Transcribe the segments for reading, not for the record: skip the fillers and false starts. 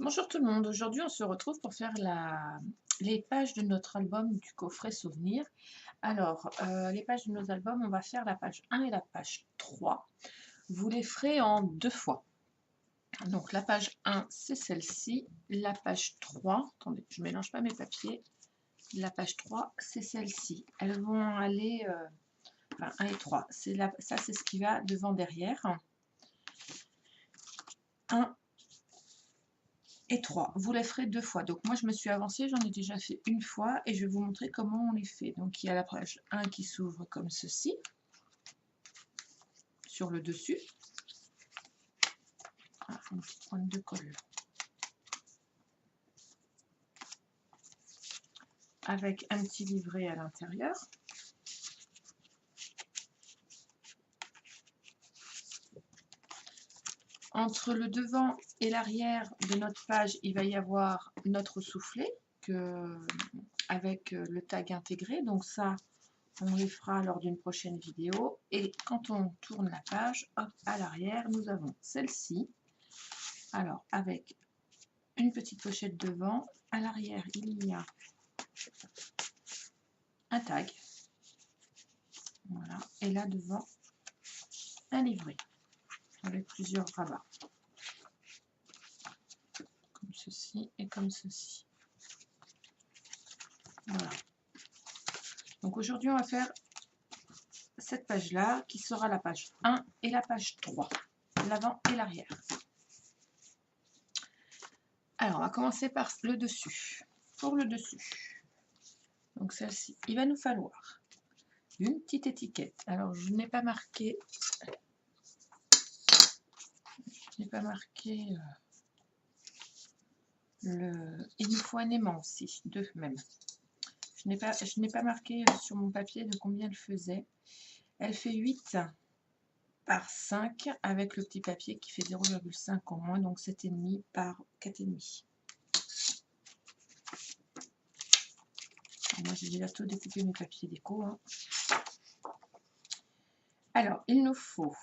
Bonjour tout le monde, aujourd'hui on se retrouve pour faire les pages de notre album du coffret souvenir. Alors, les pages de nos albums, on va faire la page 1 et la page 3. Vous les ferez en 2 fois. Donc la page 1 c'est celle-ci, la page 3, attendez, je ne mélange pas mes papiers. La page 3 c'est celle-ci. Elles vont aller, enfin 1 et 3, ça c'est ce qui va devant derrière. 1 et 3. Vous les ferez 2 fois. Donc moi je me suis avancée, j'en ai déjà fait une fois et je vais vous montrer comment on les fait. Donc il y a la page 1 qui s'ouvre comme ceci, sur le dessus. Ah, une petite pointe de colle. Avec un petit livret à l'intérieur. Entre le devant et l'arrière de notre page, il va y avoir notre soufflet avec le tag intégré. Donc ça, on les fera lors d'une prochaine vidéo. Et quand on tourne la page, hop, à l'arrière, nous avons celle-ci. Alors, avec une petite pochette devant. À l'arrière, il y a un tag. Voilà. Et là, devant, un livret avec plusieurs rabats. Comme ceci et comme ceci. Voilà. Donc aujourd'hui, on va faire cette page-là qui sera la page 1 et la page 3. L'avant et l'arrière. Alors, on va commencer par le dessus. Pour le dessus, donc celle-ci, il va nous falloir une petite étiquette. Alors, je n'ai pas marqué... Il nous faut un aimant aussi, deux même. Je n'ai pas marqué sur mon papier de combien elle faisait. Elle fait 8 par 5 avec le petit papier qui fait 0,5 en moins, donc 7,5 par 4,5. Moi j'ai déjà tout découpé mes papiers déco. Hein. Alors, il nous faut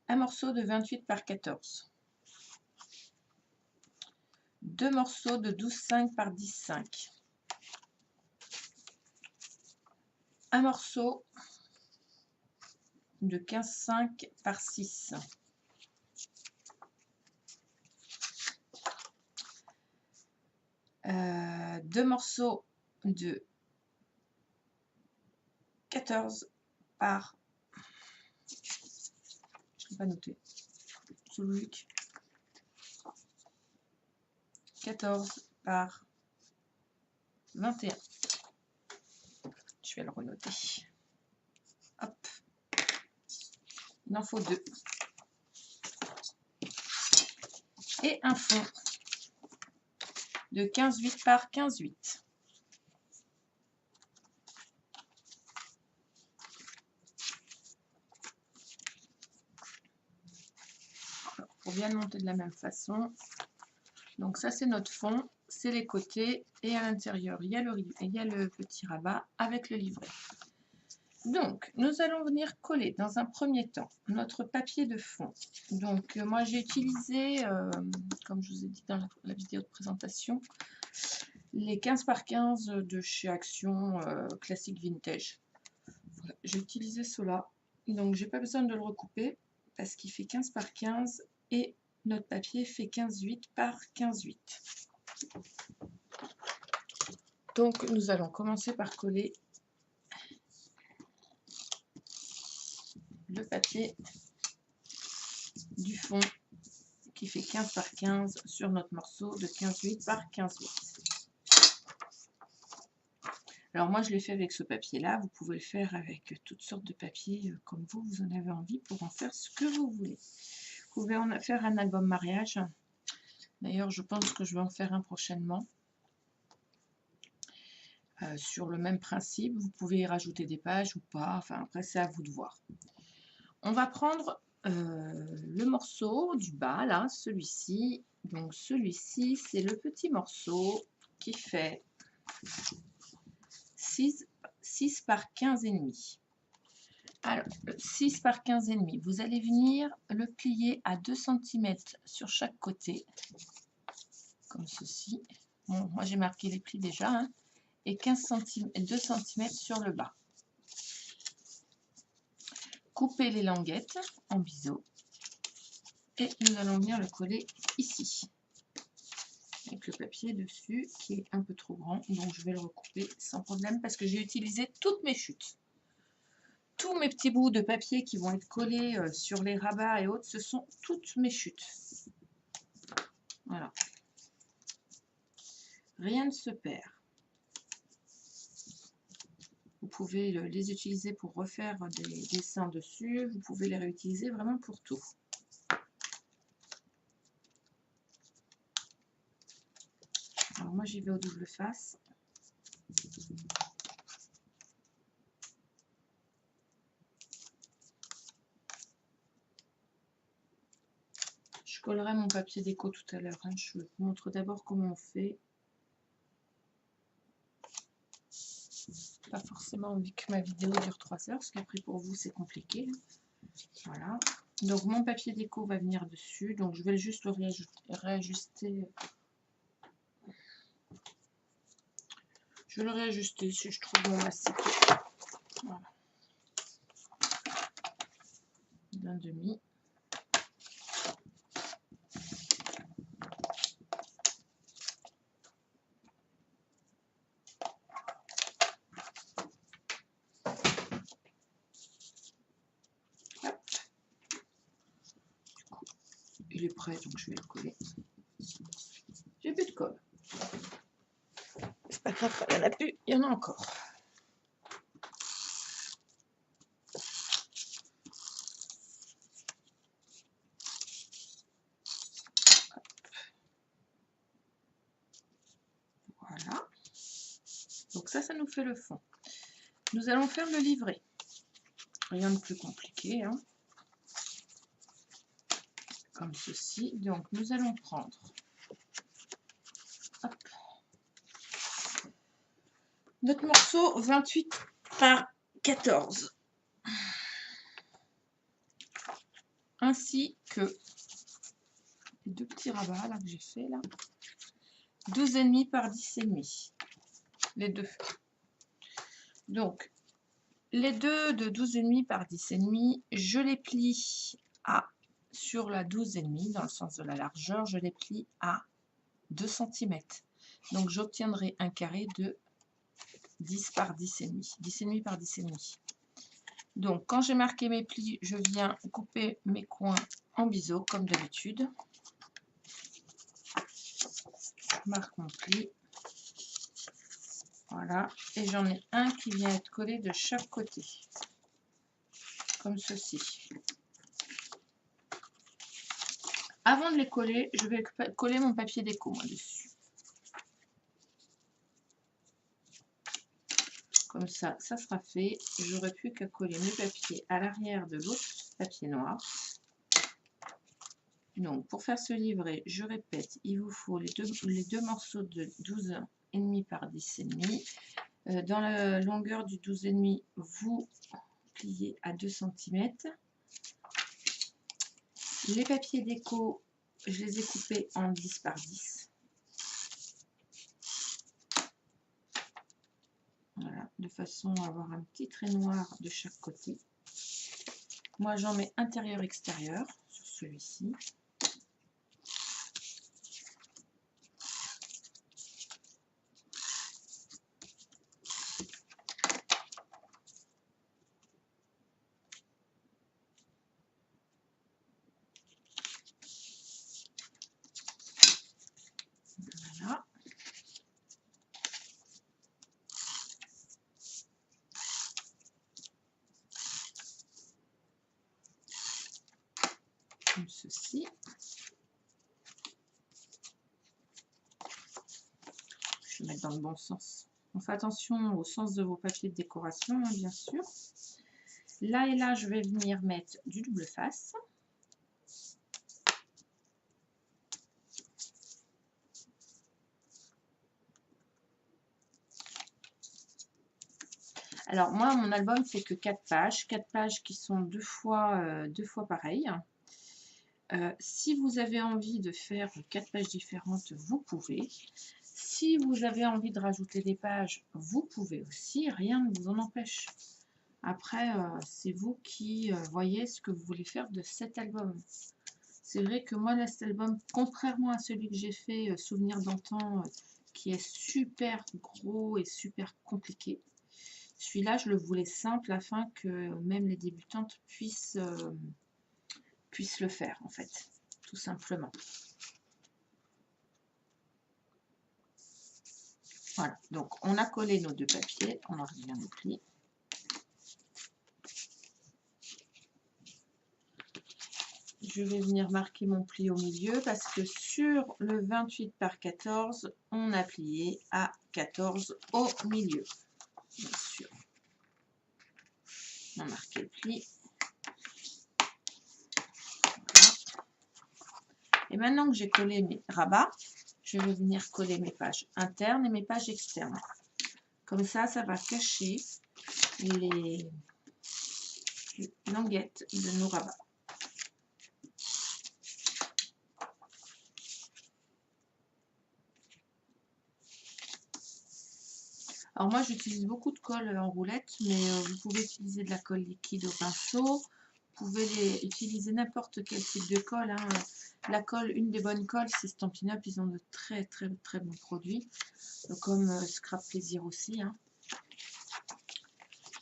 un morceau de 28 par 14. Deux morceaux de 12,5 par 10,5. Un morceau de 15,5 par 6. Deux morceaux de 14 par... Je ne l'ai pas noté. Sous Loïc. 14 par 21. Je vais le renoter. Hop. Il en faut 2. Et un fond de 15,8 par 15,8. Pour bien le monter de la même façon. Donc ça c'est notre fond, c'est les côtés et à l'intérieur il y a le petit rabat avec le livret. Donc nous allons venir coller dans un premier temps notre papier de fond. Donc moi j'ai utilisé, comme je vous ai dit dans la vidéo de présentation, les 15 par 15 de chez Action Classique Vintage. Voilà, j'ai utilisé cela, donc j'ai pas besoin de le recouper parce qu'il fait 15 par 15 et notre papier fait 15,8 par 15,8. Donc nous allons commencer par coller le papier du fond qui fait 15 par 15 sur notre morceau de 15,8 par 15,8. Alors moi je l'ai fait avec ce papier là, vous pouvez le faire avec toutes sortes de papiers comme vous en avez envie pour en faire ce que vous voulez. Vous pouvez en faire un album mariage, d'ailleurs je pense que je vais en faire un prochainement. Sur le même principe, vous pouvez y rajouter des pages ou pas, enfin après c'est à vous de voir. On va prendre le morceau du bas, là, celui-ci. Donc celui-ci, c'est le petit morceau qui fait 6 par 15,5. Alors, 6 par 15,5, vous allez venir le plier à 2 cm sur chaque côté, comme ceci. Bon, moi j'ai marqué les plis déjà, hein, et 2 cm sur le bas. Coupez les languettes en biseau et nous allons venir le coller ici, avec le papier dessus qui est un peu trop grand, donc je vais le recouper sans problème parce que j'ai utilisé toutes mes chutes. Tous mes petits bouts de papier qui vont être collés sur les rabats et autres, ce sont toutes mes chutes. Voilà. Rien ne se perd. Vous pouvez les utiliser pour refaire des dessins dessus. Vous pouvez les réutiliser vraiment pour tout. Alors moi j'y vais au double face. Je collerai mon papier déco tout à l'heure, hein. Je vous montre d'abord comment on fait. Pas forcément envie que ma vidéo dure 3 heures, parce qu'après pour vous c'est compliqué. Voilà. Donc mon papier déco va venir dessus, donc je vais juste le réajuster. Je vais le réajuster si je trouve mon mastic. Voilà. D'un demi. Il est prêt, donc je vais le coller. J'ai plus de colle. C'est pas grave, il n'y en a plus, il y en a encore. Voilà. Donc ça nous fait le fond. Nous allons faire le livret. Rien de plus compliqué, hein. Comme ceci. Donc nous allons prendre, hop, notre morceau 28 par 14, ainsi que les deux petits rabats là que j'ai fait là, 12,5 par 10,5, les deux. Donc les deux de 12,5 par 10,5, je les plie sur la 12,5 dans le sens de la largeur, je les plie à 2 cm. Donc j'obtiendrai un carré de 10 par 10,5, 10,5 par 10,5. Donc quand j'ai marqué mes plis, je viens couper mes coins en biseau comme d'habitude. Je marque mon pli. Voilà, et j'en ai un qui vient être collé de chaque côté, comme ceci. Avant de les coller, je vais coller mon papier déco dessus. Comme ça, ça sera fait. J'aurai plus qu'à coller mes papiers à l'arrière de l'autre papier noir. Donc, pour faire ce livret, je répète, il vous faut les deux morceaux de 12,5 par 10,5. Dans la longueur du 12,5, vous pliez à 2 cm. Les papiers déco, je les ai coupés en 10 par 10. Voilà, de façon à avoir un petit trait noir de chaque côté. Moi, j'en mets intérieur-extérieur sur celui-ci. Voilà. Comme ceci. Je vais mettre dans le bon sens. On fait attention au sens de vos papiers de décoration, hein, bien sûr. Là et là, je vais venir mettre du double face. Alors moi, mon album, c'est que 4 pages qui sont deux fois pareilles. Si vous avez envie de faire 4 pages différentes, vous pouvez. Si vous avez envie de rajouter des pages, vous pouvez aussi, rien ne vous en empêche. Après, c'est vous qui voyez ce que vous voulez faire de cet album. C'est vrai que moi, là, cet album, contrairement à celui que j'ai fait, Souvenir d'antan, qui est super gros et super compliqué, celui-là, je le voulais simple afin que même les débutantes puissent le faire, en fait, tout simplement. Voilà, donc on a collé nos deux papiers, on en revient au pli. Je vais venir marquer mon pli au milieu parce que sur le 28 par 14, on a plié à 14 au milieu. Bien sûr. On a marqué le pli. Voilà. Et maintenant que j'ai collé mes rabats, je vais venir coller mes pages internes et mes pages externes. Comme ça, ça va cacher les languettes de nos rabats. Alors moi, j'utilise beaucoup de colle en roulette, mais vous pouvez utiliser de la colle liquide au pinceau. Vous pouvez utiliser n'importe quel type de colle. Hein. La colle, une des bonnes colles, c'est Stampin' Up. Ils ont de très bons produits, comme Scrap Plaisir aussi. Hein.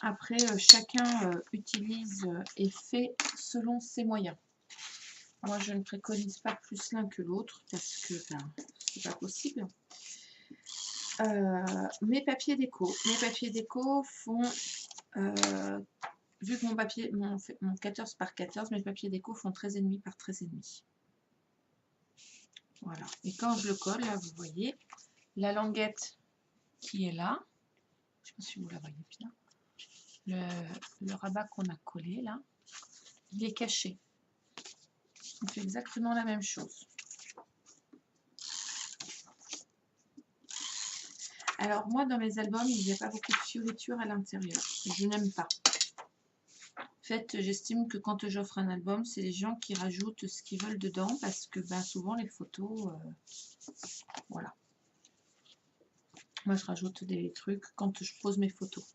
Après, chacun utilise et fait selon ses moyens. Moi, je ne préconise pas plus l'un que l'autre parce que c'est pas possible. Mes papiers déco. Mes papiers déco font, vu que mon 14 par 14, mes papiers déco font 13,5 par 13,5. Voilà. Et quand je le colle, là, vous voyez, la languette qui est là, je ne sais pas si vous la voyez bien, le rabat qu'on a collé là, il est caché. On fait exactement la même chose. Alors moi, dans mes albums, il n'y a pas beaucoup de fioritures à l'intérieur. Je n'aime pas. En fait, j'estime que quand j'offre un album, c'est les gens qui rajoutent ce qu'ils veulent dedans parce que souvent les photos, voilà. Moi, je rajoute des trucs quand je pose mes photos.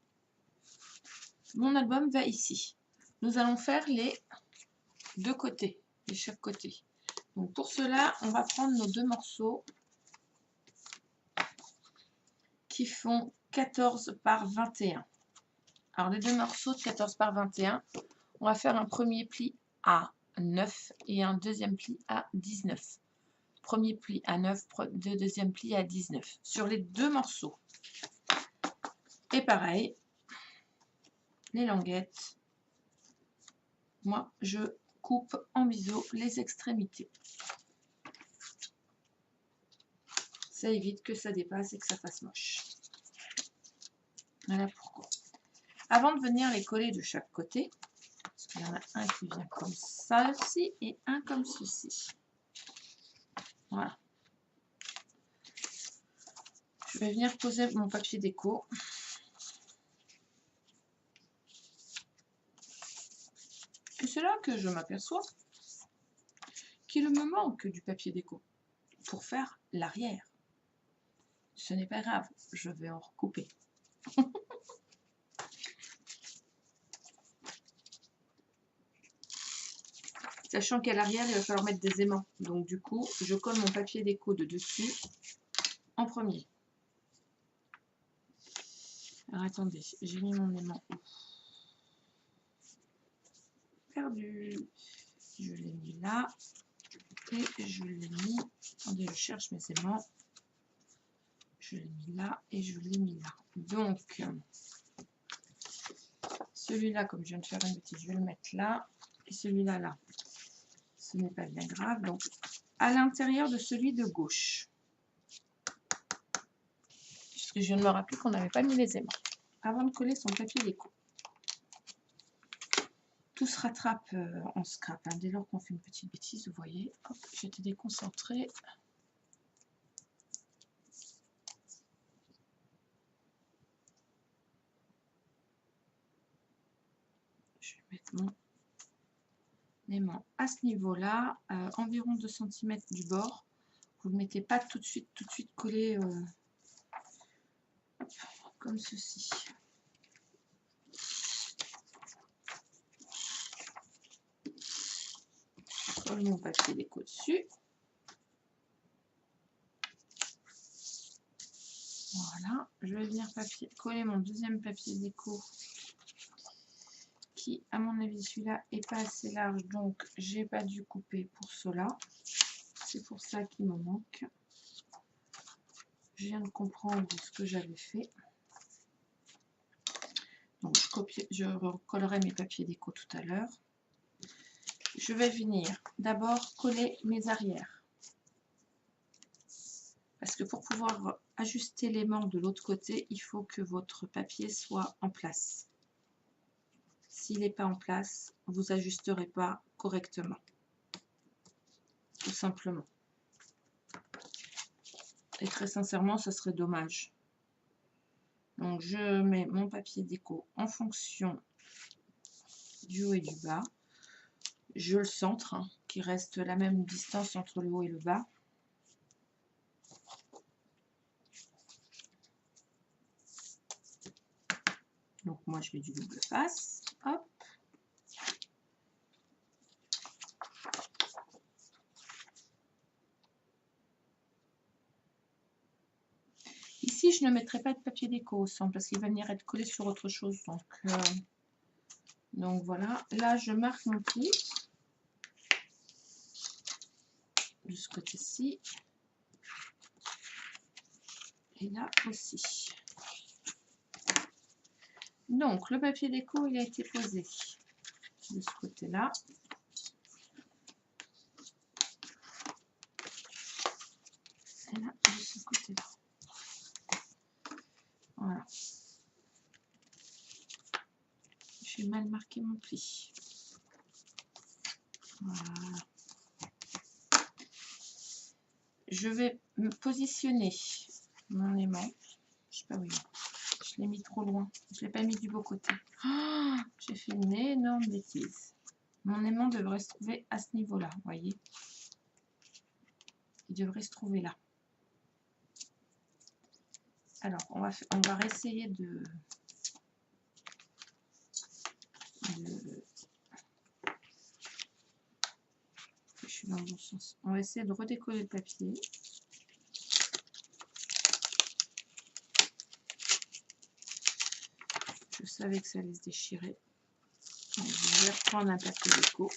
Mon album va ici. Nous allons faire les deux côtés, de chaque côté. Donc pour cela, on va prendre nos deux morceaux qui font 14 par 21. Alors les deux morceaux de 14 par 21, on va faire un premier pli à 9 et un deuxième pli à 19. Premier pli à 9, deuxième pli à 19. Sur les deux morceaux. Et pareil, les languettes, moi je coupe en biseau les extrémités. Ça évite que ça dépasse et que ça fasse moche. Voilà pourquoi. Avant de venir les coller de chaque côté, parce qu'il y en a un qui vient comme ça aussi et un comme ceci. Voilà. Je vais venir poser mon papier déco. Et c'est là que je m'aperçois qu'il me manque du papier déco pour faire l'arrière. Ce n'est pas grave, je vais en recouper. Sachant qu'à l'arrière, il va falloir mettre des aimants. Donc du coup, je colle mon papier déco de dessus en premier. Alors attendez, j'ai mis mon aimant perdu. Je l'ai mis là. Et je l'ai mis, attendez, je cherche mes aimants. Je l'ai mis là et je l'ai mis là. Donc, celui-là, comme je viens de faire une bêtise, je vais le mettre là. Et celui-là, là. Ce n'est pas bien grave. Donc, à l'intérieur de celui de gauche. Puisque je viens de me rappeler qu'on n'avait pas mis les aimants. Avant de coller son papier déco. Tout se rattrape en scrap. Hein. Dès lors qu'on fait une petite bêtise, vous voyez, hop, j'étais déconcentrée. mettre mon aimant à ce niveau-là, environ 2 cm du bord. Vous ne le mettez pas tout de suite collé comme ceci. Je colle mon papier déco dessus. Voilà, je vais venir coller mon deuxième papier déco qui, à mon avis, celui-là est pas assez large, donc j'ai pas dû couper pour cela. C'est pour ça qu'il me manque. Je viens de comprendre ce que j'avais fait. Donc je recollerai mes papiers déco tout à l'heure. Je vais venir d'abord coller mes arrières. Parce que pour pouvoir ajuster l'aimant de l'autre côté, il faut que votre papier soit en place. S'il n'est pas en place, vous n'ajusterez pas correctement. Tout simplement. Et très sincèrement, ce serait dommage. Donc je mets mon papier déco en fonction du haut et du bas. Je le centre, hein, qu'il reste la même distance entre le haut et le bas. Donc moi je fais du double face. Hop. Ici je ne mettrai pas de papier déco au centre parce qu'il va venir être collé sur autre chose. Donc voilà. Là je marque mon pli. De ce côté-ci. Et là aussi. Donc le papier déco il a été posé de ce côté-là. Et là de ce côté-là. Voilà. J'ai mal marqué mon pli. Voilà. Je vais me positionner mon aimant. Je sais pas où il est. Je l'ai mis trop loin. Je ne l'ai pas mis du beau côté. Oh, j'ai fait une énorme bêtise. Mon aimant devrait se trouver à ce niveau-là, vous voyez. Il devrait se trouver là. Alors, on va réessayer de... Je suis dans le bon sens. On va essayer de redécoller le papier. Je savais que ça allait se déchirer. Donc, je vais reprendre un papier déco.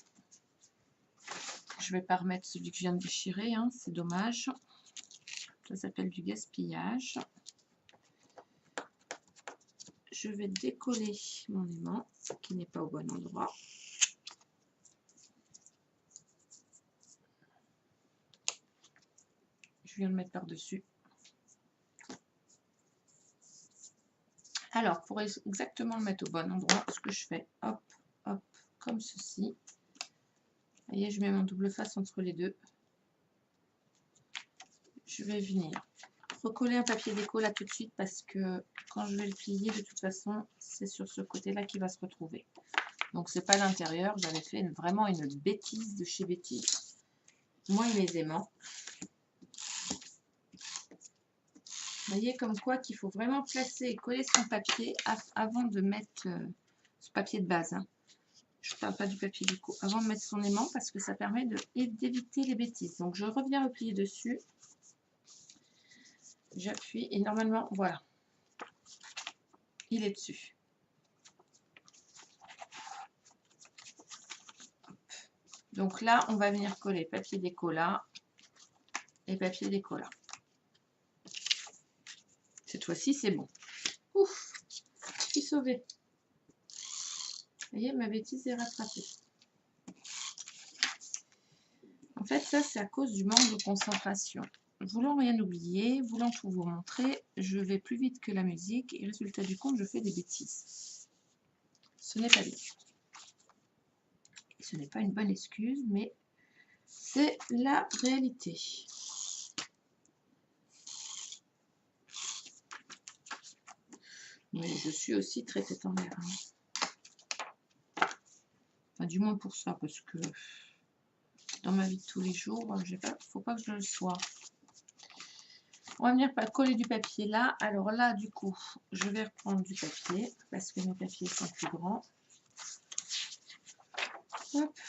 Je ne vais pas remettre celui que je viens de déchirer, hein, c'est dommage. Ça s'appelle du gaspillage. Je vais décoller mon aimant qui n'est pas au bon endroit. Je viens de mettre par-dessus. Alors, pour exactement le mettre au bon endroit, ce que je fais, hop, hop, comme ceci. Vous voyez, je mets mon double face entre les deux. Je vais venir recoller un papier déco là tout de suite parce que quand je vais le plier, de toute façon, c'est sur ce côté-là qu'il va se retrouver. Donc, c'est pas l'intérieur. J'avais fait vraiment une bêtise de chez bêtise. Moi et mes aimants. Vous voyez comme quoi qu'il faut vraiment placer et coller son papier avant de mettre ce papier de base. Hein. Je ne parle pas du papier déco. Avant de mettre son aimant parce que ça permet d'éviter les bêtises. Donc je reviens replier dessus. J'appuie et normalement, voilà. Il est dessus. Hop. Donc là, on va venir coller papier déco là et papier déco là. Cette fois-ci, c'est bon. Ouf, je suis sauvée. Vous voyez, ma bêtise est rattrapée. En fait, ça, c'est à cause du manque de concentration. Voulant rien oublier, voulant tout vous montrer, je vais plus vite que la musique et résultat du compte, je fais des bêtises. Ce n'est pas bien. Et ce n'est pas une bonne excuse, mais c'est la réalité. Mais je suis aussi très tête en l'air. Hein. Enfin, du moins pour ça, parce que dans ma vie de tous les jours, faut pas que je le sois. On va venir coller du papier là. Alors là, du coup, je vais reprendre du papier parce que mes papiers sont plus grands. Hop.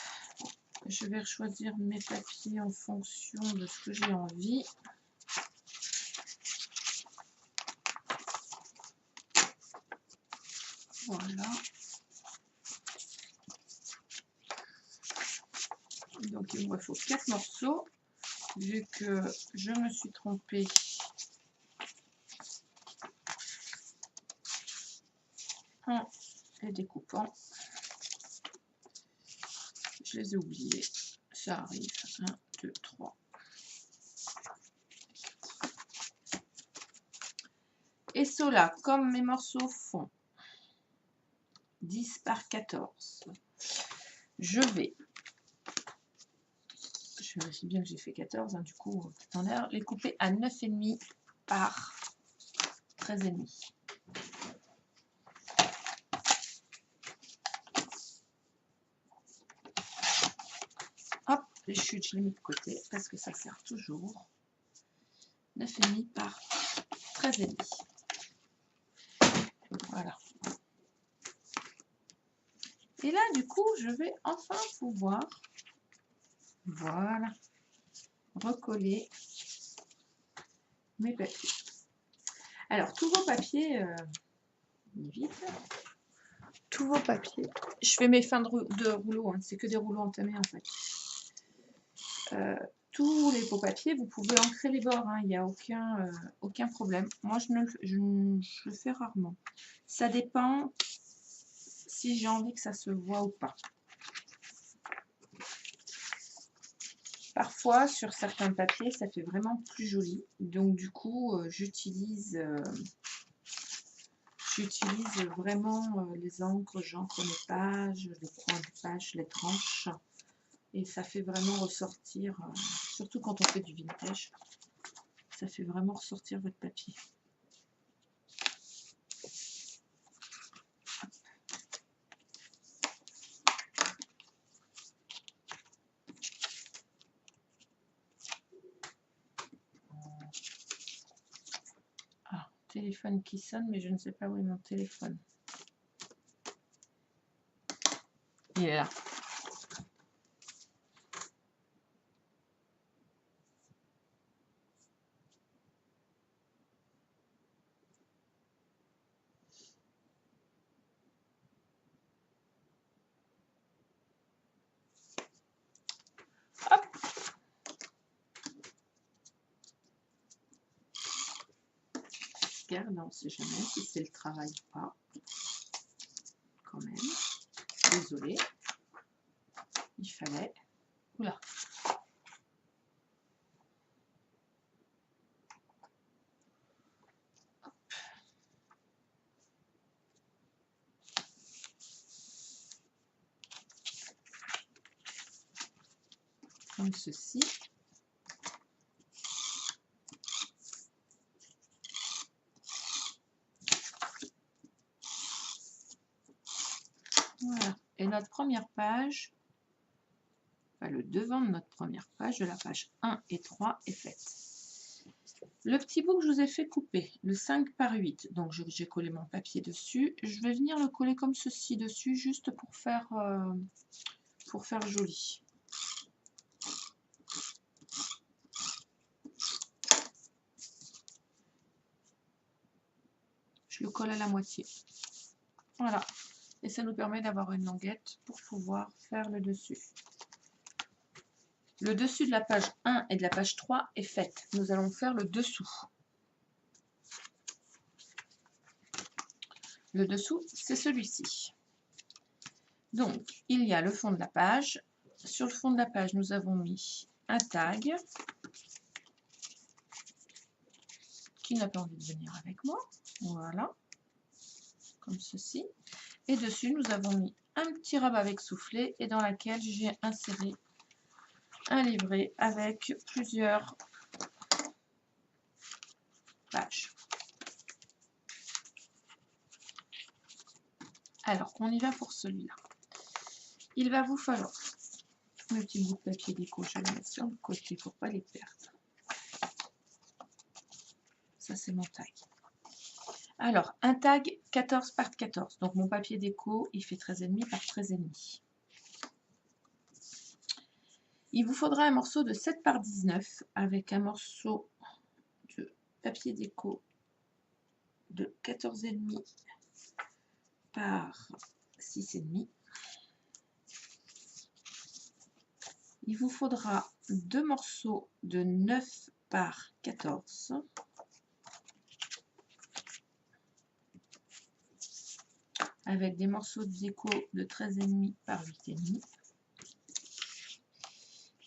Je vais choisir mes papiers en fonction de ce que j'ai envie. Voilà. Donc il me faut 4 morceaux. Vu que je me suis trompée en les découpant, je les ai oubliés. Ça arrive. 1, 2, 3. Et cela, comme mes morceaux font 10 par 14, je vérifie bien que j'ai fait 14, hein, du coup, tout en l'air, les couper à 9,5 par 13,5. Hop, les chutes, je les mets de côté parce que ça sert toujours. 9,5 par 13,5. Voilà. Et là, du coup, je vais enfin pouvoir, voilà, recoller mes papiers. Alors, tous vos papiers, vite, tous vos papiers, je fais mes fins de rouleau, hein, c'est que des rouleaux entamés en fait. Tous les beaux papiers, vous pouvez ancrer les bords, hein, il n'y a aucun problème. Moi, je le fais rarement. Ça dépend si j'ai envie que ça se voit ou pas. Parfois, sur certains papiers, ça fait vraiment plus joli. Donc, du coup, j'utilise vraiment les encres, j'encre mes pages, les coins de pages, les tranches. Et ça fait vraiment ressortir, surtout quand on fait du vintage, ça fait vraiment ressortir votre papier. Ah, téléphone qui sonne, mais je ne sais pas où est mon téléphone. Il est là. Hop. Je regarde, on ne sait jamais si c'est le travail ou pas. Quand même. Désolée. Il fallait. Oula. Comme ceci. Voilà. Et notre première page, enfin le devant de notre première page, de la page 1 et 3 est faite. Le petit bout que je vous ai fait couper, le 5 par 8, donc j'ai collé mon papier dessus. Je vais venir le coller comme ceci dessus, juste pour faire joli. Je le colle à la moitié. Voilà. Et ça nous permet d'avoir une languette pour pouvoir faire le dessus. Le dessus de la page 1 et de la page 3 est faite. Nous allons faire le dessous. Le dessous, c'est celui-ci. Donc, il y a le fond de la page. Sur le fond de la page, nous avons mis un tag qui n'a pas envie de venir avec moi. Voilà. Comme ceci. Et dessus, nous avons mis un petit rabat avec soufflet et dans laquelle j'ai inséré un livret avec plusieurs pages. Alors, on y va pour celui-là. Il va vous falloir mes petits bouts de papier déco, je vais les mettre sur le côté pour ne pas les perdre. Ça, c'est mon tag. Alors, un tag 14 par 14. Donc, mon papier déco, il fait 13,5 par 13,5. Il vous faudra un morceau de 7 par 19 avec un morceau de papier déco de 14,5 par 6,5. Il vous faudra 2 morceaux de 9 par 14. Avec des morceaux de déco de 13,5 par 8,5.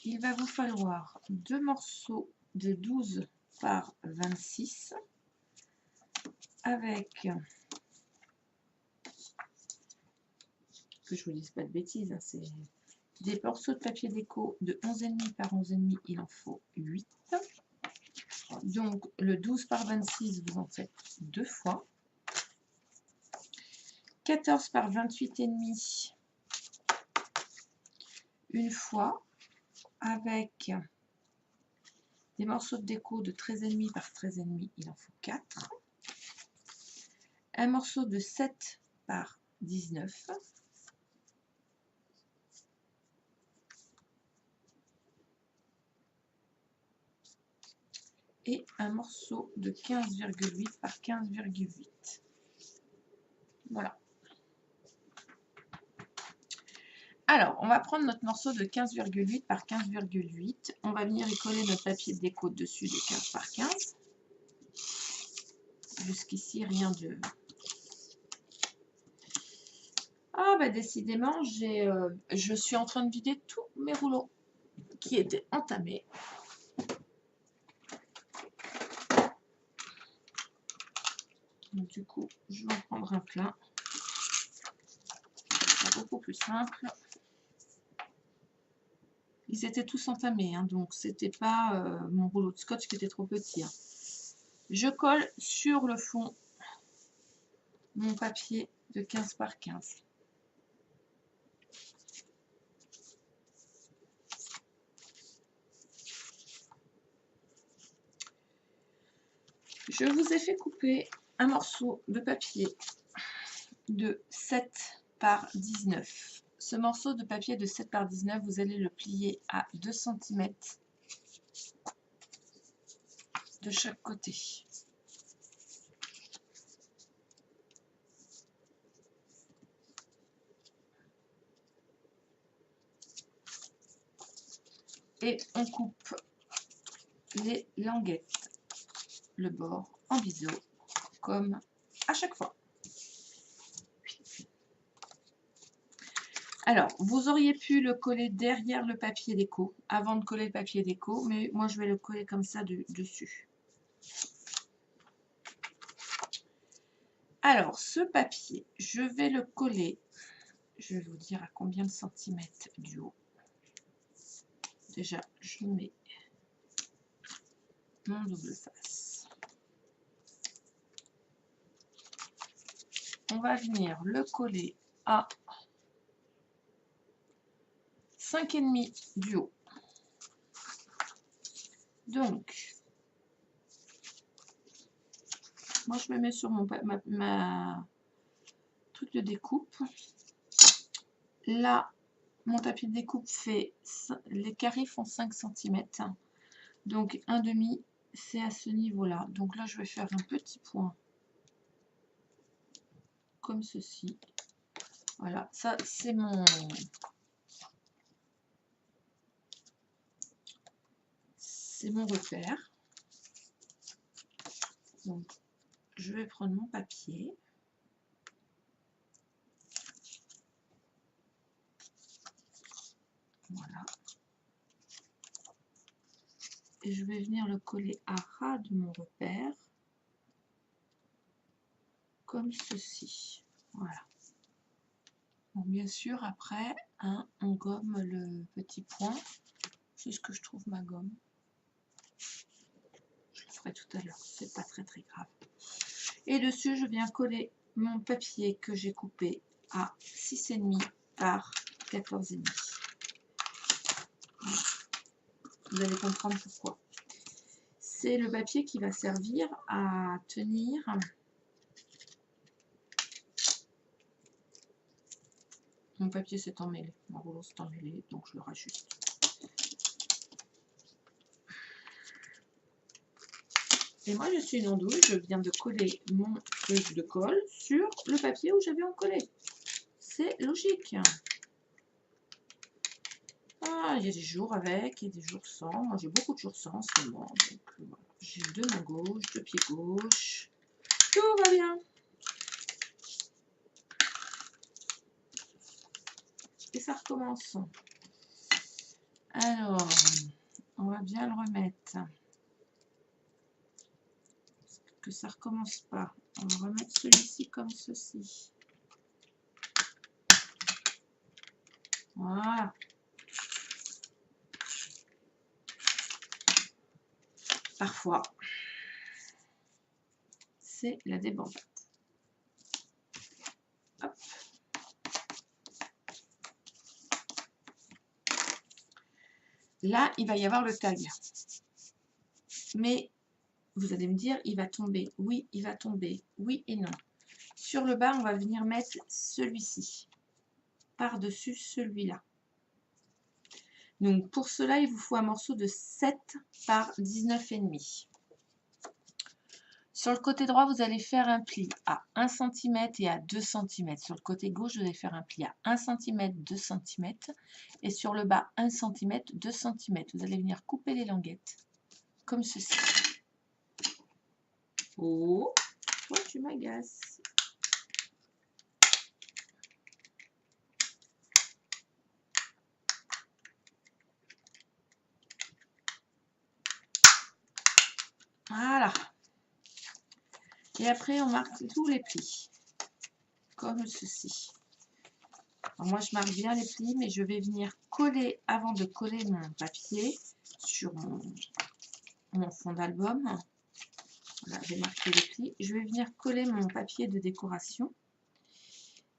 Il va vous falloir 2 morceaux de 12 par 26 avec, que je vous dise pas de bêtises, hein, c'est des morceaux de papier déco de 11,5 par 11,5, il en faut 8. Donc le 12 par 26, vous en faites 2 fois. 14 par 28,5, une fois, avec des morceaux de déco de 13,5 par 13,5, il en faut 4. Un morceau de 7 par 19. Et un morceau de 15,8 par 15,8. Voilà. Alors, on va prendre notre morceau de 15,8 par 15,8. On va venir y coller notre papier de déco dessus de 15 par 15. Jusqu'ici, rien de... Ah, bah décidément, je suis en train de vider tous mes rouleaux qui étaient entamés. Donc, du coup, je vais en prendre un plein. C'est beaucoup plus simple. Ils étaient tous entamés, hein, donc c'était pas mon rouleau de scotch qui était trop petit. Hein. Je colle sur le fond mon papier de 15 par 15. Je vous ai fait couper un morceau de papier de 7 par 19. Ce morceau de papier de 7 par 19, vous allez le plier à 2 cm de chaque côté. Et on coupe les languettes, le bord en biseau, comme à chaque fois. Alors, vous auriez pu le coller derrière le papier déco, avant de coller le papier déco, mais moi je vais le coller comme ça dessus. Alors, ce papier, je vais le coller, je vais vous dire à combien de centimètres du haut. Déjà, je mets mon double face. On va venir le coller à 5,5 du haut. Donc, moi je me mets sur ma truc de découpe. Là, mon tapis de découpe fait, les carrés font 5 cm. Donc, un demi, c'est à ce niveau-là. Donc là, je vais faire un petit point comme ceci. Voilà, ça c'est mon repère. Donc, je vais prendre mon papier. Voilà. Et je vais venir le coller à ras de mon repère. Comme ceci. Voilà. Donc, bien sûr, après, hein, on gomme le petit point. C'est ce que je trouve ma gomme. Je le ferai tout à l'heure. C'est pas très grave. Et dessus, je viens coller mon papier que j'ai coupé à 6,5 par 14,5. Vous allez comprendre pourquoi. C'est le papier qui va servir à tenir mon papier s'est emmêlé, mon rouleau s'est emmêlé, donc je le rajuste. Et moi je suis une andouille, je viens de coller mon truc de colle sur le papier où j'avais en collé. C'est logique. Ah, il y a des jours avec et des jours sans. Moi j'ai beaucoup de jours sans en ce moment. Donc voilà. J'ai deux mains gauche, deux pieds gauche. Tout va bien. Et ça recommence. Alors, on va bien le remettre. Que ça recommence pas. On va remettre celui-ci comme ceci. Voilà. Parfois, c'est la débandade. Hop. Là, il va y avoir le tag. Mais vous allez me dire, il va tomber. Oui, il va tomber. Oui et non. Sur le bas, on va venir mettre celui-ci par-dessus celui-là. Donc, pour cela, il vous faut un morceau de 7 par 19,5. Sur le côté droit, vous allez faire un pli à 1 cm et à 2 cm. Sur le côté gauche, vous allez faire un pli à 1 cm, 2 cm. Et sur le bas, 1 cm, 2 cm. Vous allez venir couper les languettes comme ceci. Oh, toi tu m'agaces. Voilà. Et après, on marque tous les plis, comme ceci. Alors moi, je marque bien les plis, mais je vais venir coller, avant de coller mon papier sur mon fond d'album. Voilà, j'ai marqué les plis. Je vais venir coller mon papier de décoration,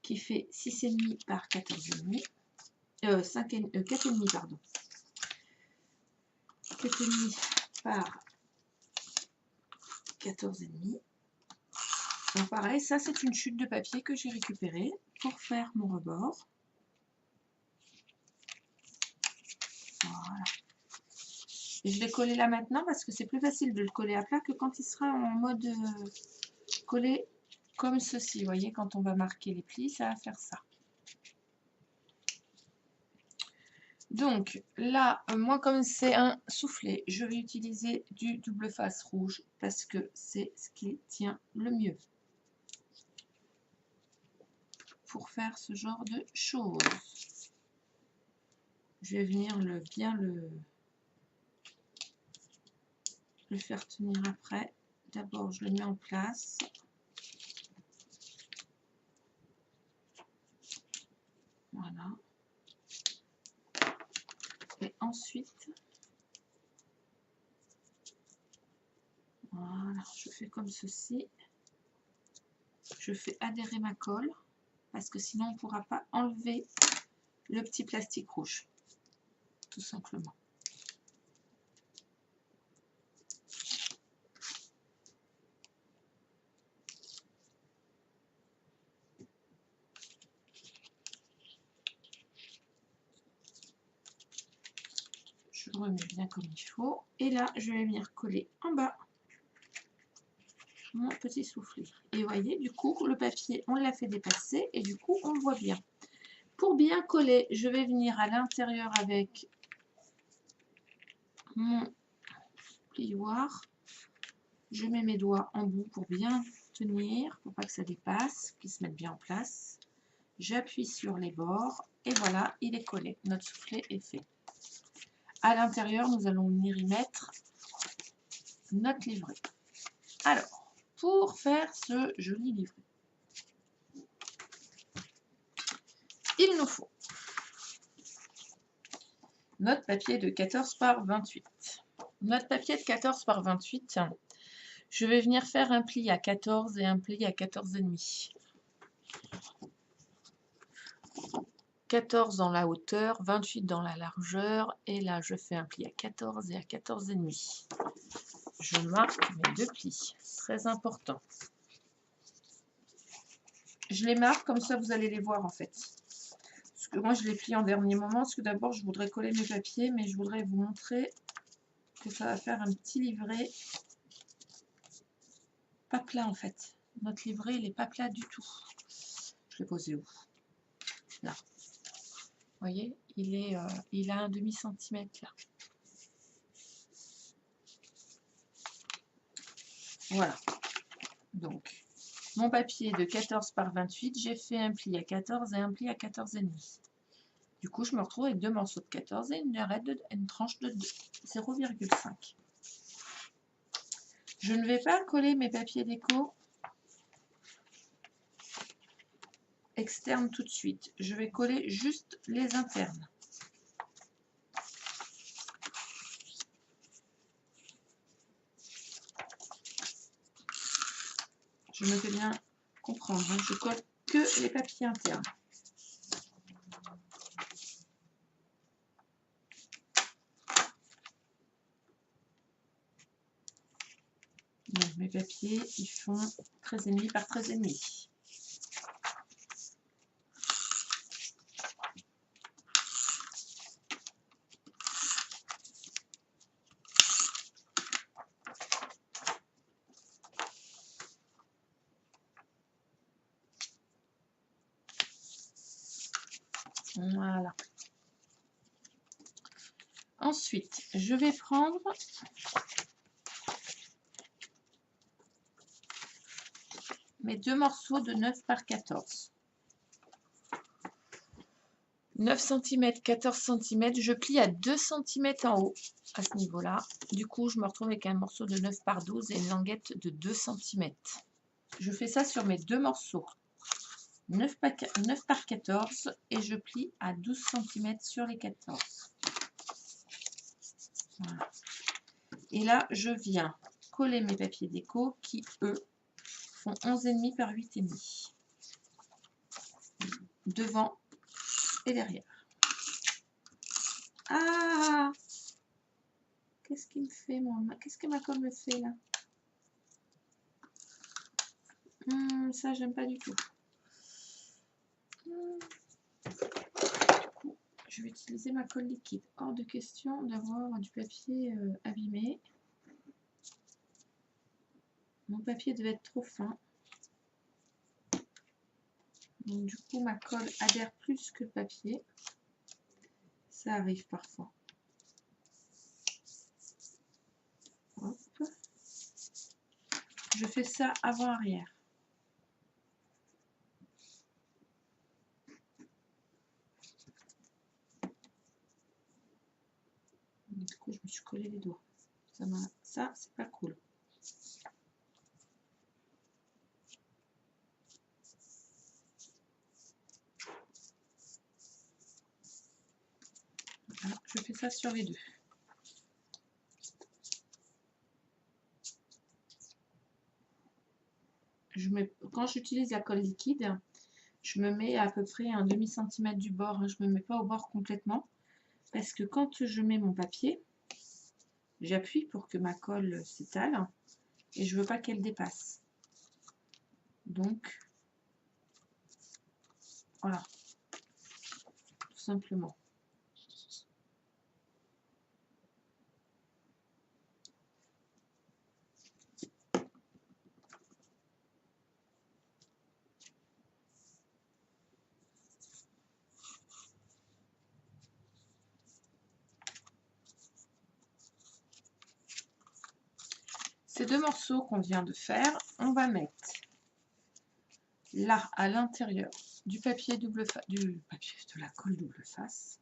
qui fait 6,5 par 14,5. 4,5, pardon. 4,5 par 14,5. Donc pareil, ça c'est une chute de papier que j'ai récupérée pour faire mon rebord. Voilà. Et je vais coller là maintenant parce que c'est plus facile de le coller à plat que quand il sera en mode collé comme ceci. Vous voyez, quand on va marquer les plis, ça va faire ça. Donc là, moi comme c'est un soufflet, je vais utiliser du double face rouge parce que c'est ce qui tient le mieux pour faire ce genre de choses. Je vais venir bien le faire tenir après. D'abord, je le mets en place. Voilà. Et ensuite, voilà, je fais comme ceci. Je fais adhérer ma colle parce que sinon on ne pourra pas enlever le petit plastique rouge, tout simplement. Je le remets bien comme il faut. Et là, je vais venir coller en bas mon petit soufflet. Et vous voyez, du coup, le papier, on l'a fait dépasser et du coup, on le voit bien. Pour bien coller, je vais venir à l'intérieur avec mon plioir. Je mets mes doigts en bout pour bien tenir, pour pas que ça dépasse, qu'il se mette bien en place. J'appuie sur les bords et voilà, il est collé. Notre soufflet est fait. À l'intérieur, nous allons venir y mettre notre livret. Alors, pour faire ce joli livret, il nous faut notre papier de 14 par 28. Notre papier de 14 par 28, je vais venir faire un pli à 14 et un pli à 14,5. 14 dans la hauteur, 28 dans la largeur, et là je fais un pli à 14 et à 14,5. Je marque mes 2 plis, très important. Je les marque comme ça, vous allez les voir en fait. Parce que moi je les plie en dernier moment, parce que d'abord je voudrais coller mes papiers, mais je voudrais vous montrer que ça va faire un petit livret pas plat en fait. Notre livret il n'est pas plat du tout. Je l'ai posé où? Là. Vous voyez, il a un demi-centimètre là. Voilà. Donc, mon papier de 14 par 28, j'ai fait un pli à 14 et un pli à 14,5. Du coup, je me retrouve avec 2 morceaux de 14 et une tranche de 0,5. Je ne vais pas coller mes papiers déco externes tout de suite. Je vais coller juste les internes. Je me fais bien comprendre, hein. Je colle que les papiers internes. Donc, mes papiers, ils font 13,5 par 13,5. Voilà. Ensuite, je vais prendre mes 2 morceaux de 9 par 14. 9 cm, 14 cm, je plie à 2 cm en haut, à ce niveau-là. Du coup, je me retrouve avec un morceau de 9 par 12 et une languette de 2 cm. Je fais ça sur mes 2 morceaux. 9 par 14 et je plie à 12 cm sur les 14. Voilà. Et là, je viens coller mes papiers déco qui, eux, font 11,5 par 8,5. Devant et derrière. Ah! Qu'est-ce qu'il me fait, moi? Qu'est-ce que ma colle me fait, là? Ça, j'aime pas du tout. Du coup, je vais utiliser ma colle liquide. Hors de question d'avoir du papier abîmé. Mon papier devait être trop fin. Donc, du coup, ma colle adhère plus que le papier. Ça arrive parfois. Hop. Je fais ça avant-arrière. Du coup, je me suis collé les doigts. Ça c'est pas cool. Alors, je fais ça sur les deux. Quand j'utilise la colle liquide, je me mets à peu près un demi-centimètre du bord. Je ne me mets pas au bord complètement. Parce que quand je mets mon papier, j'appuie pour que ma colle s'étale. Et je ne veux pas qu'elle dépasse. Donc, voilà. Tout simplement. Ces 2 morceaux qu'on vient de faire, on va mettre là à l'intérieur du papier de la colle double face.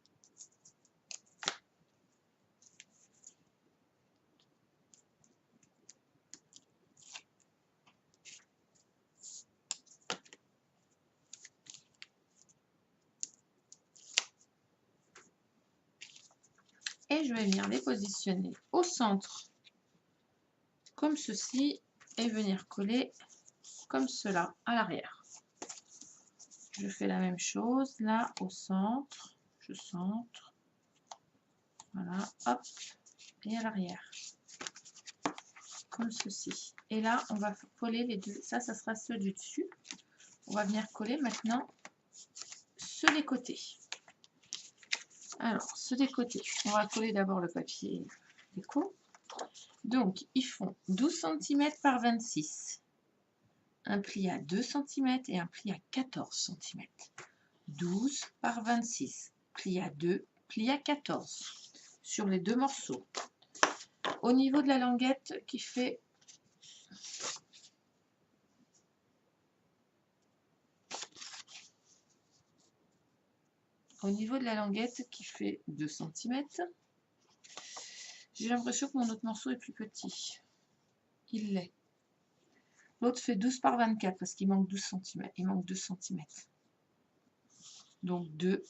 Et je vais venir les positionner au centre comme ceci et venir coller comme cela à l'arrière. Je fais la même chose là au centre, je centre, voilà, hop, et à l'arrière, comme ceci. Et là, on va coller les deux, ça sera ceux du dessus. On va venir coller maintenant ceux des côtés. Alors, ceux des côtés, on va coller d'abord le papier déco. Donc, ils font 12 cm par 26. Un pli à 2 cm et un pli à 14 cm. 12 par 26. Pli à 2, pli à 14. Sur les deux morceaux. Au niveau de la languette qui fait... Au niveau de la languette qui fait 2 cm, j'ai l'impression que mon autre morceau est plus petit. Il l'est. L'autre fait 12 par 24 parce qu'il manque 12 cm. Il manque 2 cm. Donc 2.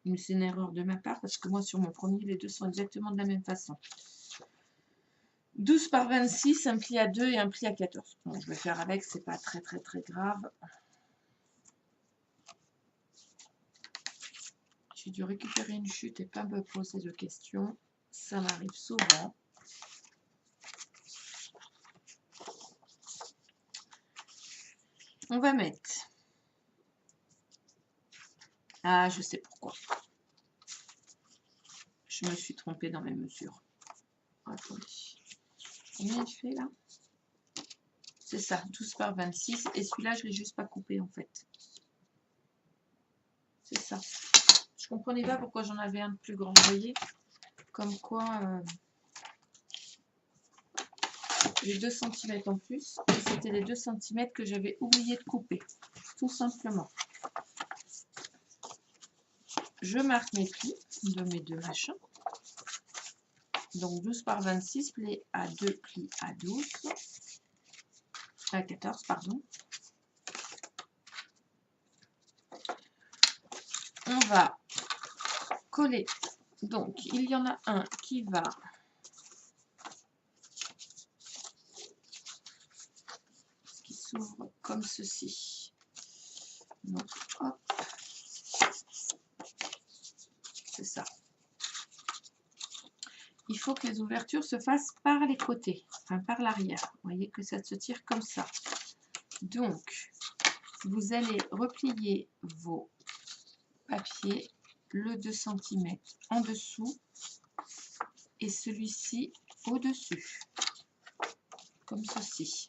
Mais c'est une erreur de ma part parce que moi sur mon premier, les deux sont exactement de la même façon. 12 par 26, un pli à 2 et un pli à 14. Bon, je vais faire avec, c'est pas très grave. J'ai dû récupérer une chute et pas me poser de questions. Ça m'arrive souvent. On va mettre... Ah, je sais pourquoi. Je me suis trompée dans mes mesures. Attendez. Combien il fait là? C'est ça, 12 par 26. Et celui-là, je ne l'ai juste pas coupé en fait. C'est ça. Je ne comprenais pas pourquoi j'en avais un de plus grand. Vous voyez? Comme quoi, j'ai 2 cm en plus. Et c'était les 2 cm que j'avais oublié de couper. Tout simplement. Je marque mes plis de mes deux machins. Donc 12 par 26, pli à 2, pli à 12. À 14, pardon. On va coller. Donc, il y en a un qui va qui s'ouvre comme ceci. Donc, hop. C'est ça. Il faut que les ouvertures se fassent par les côtés, enfin par l'arrière. Vous voyez que ça se tire comme ça. Donc, vous allez replier vos papiers, le 2 cm en dessous et celui-ci au-dessus, comme ceci.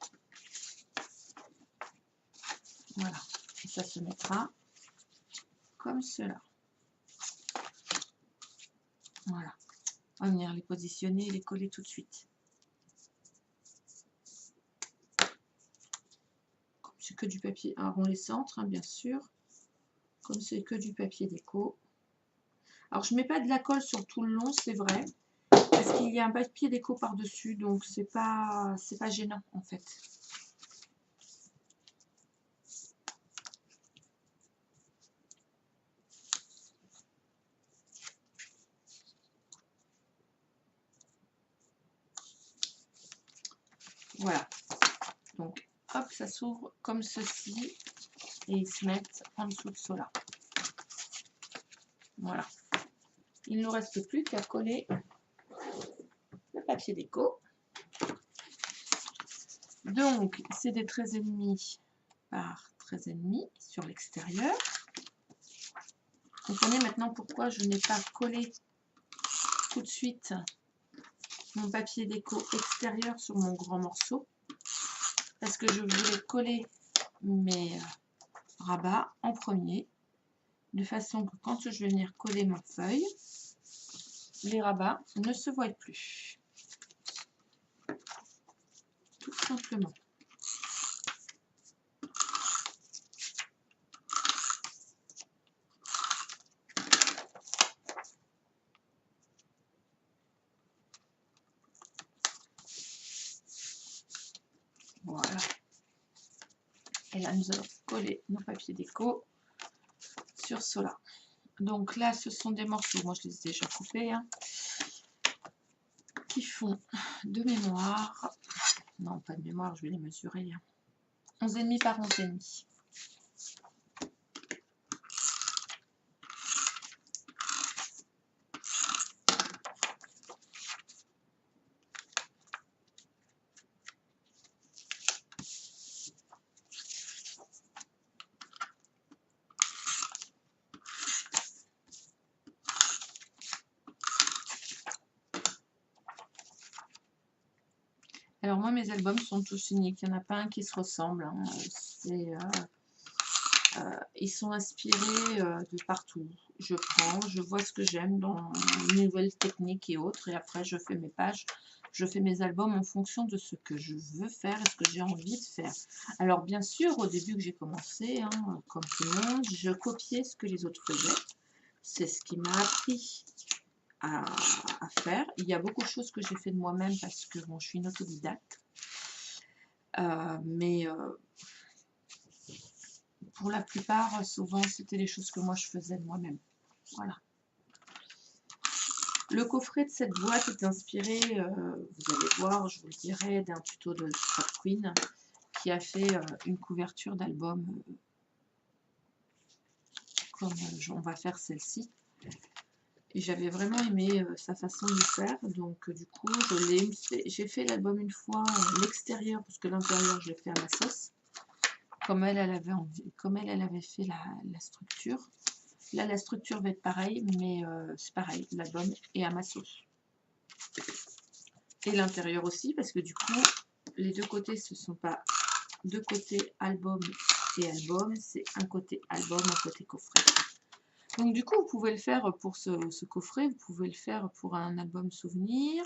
Voilà, et ça se mettra comme cela. Voilà, on va venir les positionner et les coller tout de suite. Comme c'est que du papier, alors on les centre, hein, bien sûr. Comme c'est que du papier déco. Alors je mets pas de la colle sur tout le long, c'est vrai, parce qu'il y a un papier déco par-dessus, donc c'est pas gênant en fait. Voilà. Donc hop, ça s'ouvre comme ceci et ils se mettent en dessous de cela. Voilà. Il ne nous reste plus qu'à coller le papier déco. Donc, c'est des 13,5 par 13,5 sur l'extérieur. Vous comprenez maintenant pourquoi je n'ai pas collé tout de suite mon papier déco extérieur sur mon grand morceau. Parce que je voulais coller mes rabats en premier. De façon que quand je vais venir coller ma feuille, les rabats ne se voient plus. Tout simplement. Voilà. Et là, nous allons coller nos papiers déco sur cela. Donc là, ce sont des morceaux, moi je les ai déjà coupés, hein, qui font de mémoire Non, pas de mémoire, je vais les mesurer. 11,5 par 11,5. Alors moi, mes albums sont tous uniques. Il n'y en a pas un qui se ressemble. Hein. Ils sont inspirés de partout. Je prends, je vois ce que j'aime dans les nouvelles techniques et autres. Et après, je fais mes pages. Je fais mes albums en fonction de ce que je veux faire et ce que j'ai envie de faire. Alors bien sûr, au début que j'ai commencé, hein, comme tout le monde, je copiais ce que les autres faisaient. C'est ce qui m'a appris à faire. Il y a beaucoup de choses que j'ai fait de moi-même parce que bon, je suis une autodidacte. Mais pour la plupart, souvent, c'était les choses que moi je faisais de moi-même. Voilà. Le coffret de cette boîte est inspiré, vous allez voir, je vous le dirai, d'un tuto de Scrap Queen qui a fait une couverture d'album comme on va faire celle-ci. Et j'avais vraiment aimé sa façon de le faire. Donc du coup, j'ai fait l'album une fois l'extérieur, parce que l'intérieur, je l'ai fait à ma sauce. Comme elle avait envie, comme elle avait fait la structure. Là, la structure va être pareille, mais c'est pareil, l'album est à ma sauce. Et l'intérieur aussi, parce que du coup, les deux côtés, ce ne sont pas deux côtés album et album, c'est un côté album, un côté coffret. Donc du coup, vous pouvez le faire pour ce coffret, vous pouvez le faire pour un album souvenir,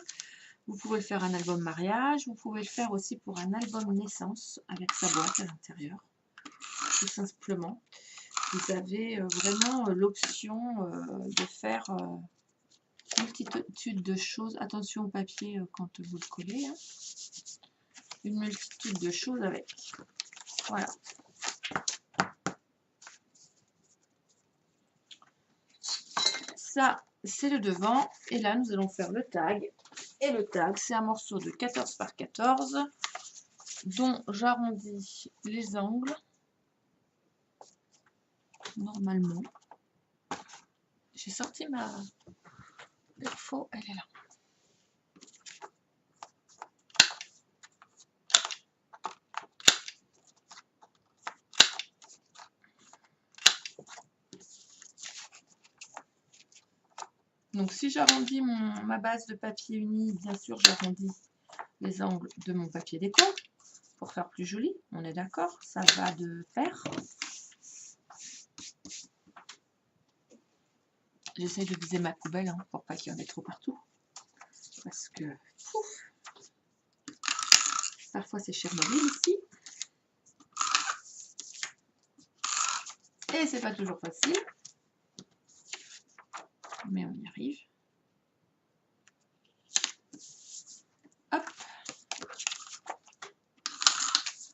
vous pouvez le faire un album mariage, vous pouvez le faire aussi pour un album naissance, avec sa boîte à l'intérieur, tout simplement. Vous avez vraiment l'option de faire une multitude de choses. Attention au papier quand vous le collez. Hein. Une multitude de choses avec. Voilà. Ça, c'est le devant. Et là, nous allons faire le tag. Et le tag, c'est un morceau de 14 par 14 dont j'arrondis les angles. Normalement. J'ai sorti ma perfo, elle est là. Donc si j'arrondis ma base de papier uni, bien sûr j'arrondis les angles de mon papier déco pour faire plus joli, on est d'accord, ça va de pair. J'essaie de viser ma poubelle hein, pour pas qu'il y en ait trop partout. Parce que pouf, parfois c'est Chernobyl ici. Et c'est pas toujours facile. Mais on y arrive. Hop.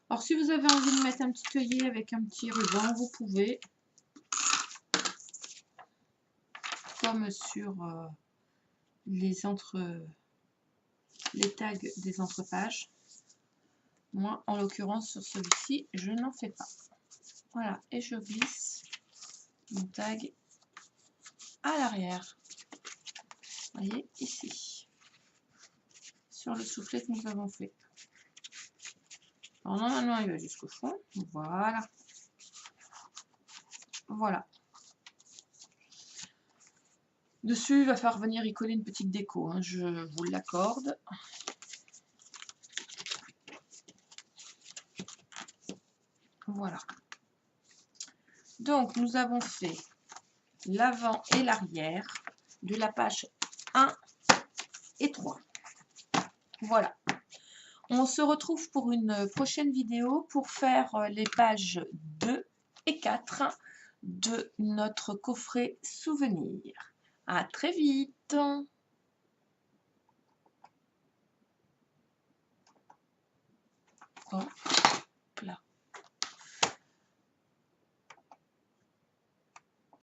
Alors si vous avez envie de mettre un petit œillet avec un petit ruban, vous pouvez. Comme sur les tags des entrepages. Moi, en l'occurrence, sur celui-ci, je n'en fais pas. Voilà, et je glisse mon tag à l'arrière. Vous voyez, ici. Sur le soufflet que nous avons fait. Alors, normalement, il va jusqu'au fond. Voilà. Voilà. Dessus, il va falloir venir y coller une petite déco. Hein, je vous l'accorde. Voilà. Donc, nous avons fait l'avant et l'arrière de la page 1 et 3. Voilà. On se retrouve pour une prochaine vidéo pour faire les pages 2 et 4 de notre coffret souvenir. À très vite. Oh.